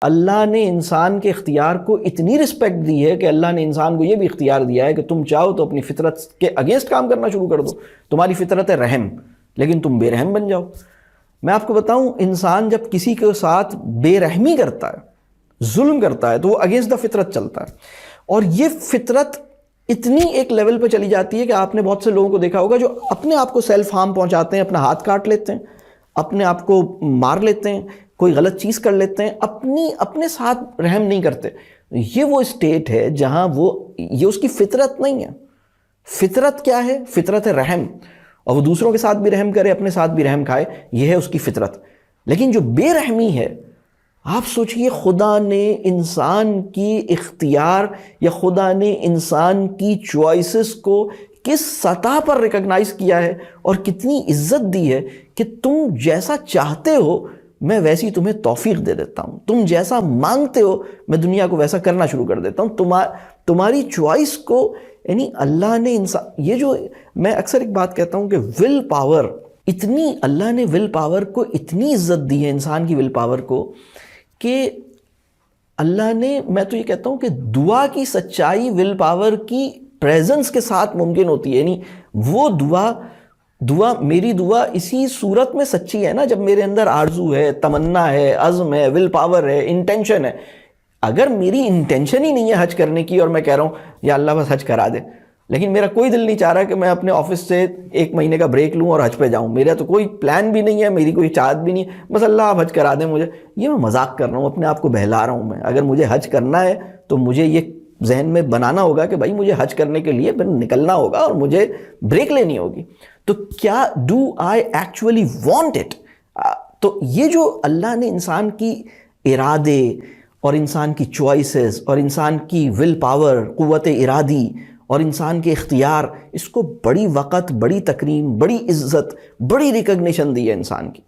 اللہ نے انسان کے اختیار کو اتنی رسپیکٹ دی ہے کہ اللہ نے انسان کو یہ بھی اختیار دیا ہے کہ تم چاہو تو اپنی فطرت کے اگینسٹ کام کرنا شروع کر دو. تمہاری فطرت ہے رحم، لیکن تم بے رحم بن جاؤ. میں آپ کو بتاؤں، انسان جب کسی کے ساتھ بے رحمی کرتا ہے، ظلم کرتا ہے، تو وہ اگینسٹ دا فطرت چلتا ہے. اور یہ فطرت اتنی ایک لیول پہ چلی جاتی ہے کہ آپ نے بہت سے لوگوں کو دیکھا ہوگا جو اپنے آپ کو سیلف ہارم پہنچاتے ہیں، اپنا ہاتھ کاٹ لیتے ہیں، اپنے آپ کو مار لیتے ہیں، کوئی غلط چیز کر لیتے ہیں، اپنے ساتھ رحم نہیں کرتے. یہ وہ اسٹیٹ ہے جہاں یہ اس کی فطرت نہیں ہے. فطرت کیا ہے؟ فطرت ہے رحم، اور وہ دوسروں کے ساتھ بھی رحم کرے، اپنے ساتھ بھی رحم کھائے، یہ ہے اس کی فطرت. لیکن جو بے رحمی ہے، آپ سوچئے خدا نے انسان کی اختیار یا خدا نے انسان کی چوائسز کو کس سطح پر ریکگنائز کیا ہے اور کتنی عزت دی ہے کہ تم جیسا چاہتے ہو میں ویسی تمہیں توفیق دے دیتا ہوں، تم جیسا مانگتے ہو میں دنیا کو ویسا کرنا شروع کر دیتا ہوں. تمہاری چوائس کو، یعنی اللہ نے یہ جو میں اکثر ایک بات کہتا ہوں کہ ول پاور، اللہ نے ول پاور کو اتنی عزت دی ہے، انسان کی ول پاور کو، کہ اللہ نے، میں تو یہ کہتا ہوں کہ دعا کی سچائی ول پاور کی پریزنس کے ساتھ ممکن ہوتی ہے. یعنی وہ میری دعا اسی صورت میں سچی ہے نا جب میرے اندر آرزو ہے، تمنا ہے، عزم ہے، ول پاور ہے، انٹینشن ہے. اگر میری انٹینشن ہی نہیں ہے حج کرنے کی اور میں کہہ رہا ہوں یا اللہ بس حج کرا دے، لیکن میرا کوئی دل نہیں چاہ رہا کہ میں اپنے آفس سے 1 مہینے کا بریک لوں اور حج پہ جاؤں، میرا تو کوئی پلان بھی نہیں ہے، میری کوئی چاہت بھی نہیں ہے، بس اللہ آپ حج کرا دیں مجھے، یہ میں مذاق کر رہا ہوں، اپنے آپ کو بہلا رہا ہوں. میں اگر مجھے حج کرنا ہے تو مجھے یہ ذہن میں بنانا ہوگا کہ بھائی مجھے حج کرنے کے لیے نکلنا ہوگا اور مجھے بریک لینی ہوگی. تو کیا do I actually want it? تو یہ جو اللہ نے انسان کی ارادے اور انسان کی چوائسز اور انسان کی ول پاور، قوت ارادی اور انسان کے اختیار، اس کو بڑی وقت، بڑی تکریم، بڑی عزت، بڑی ریکگنیشن دی ہے انسان کی.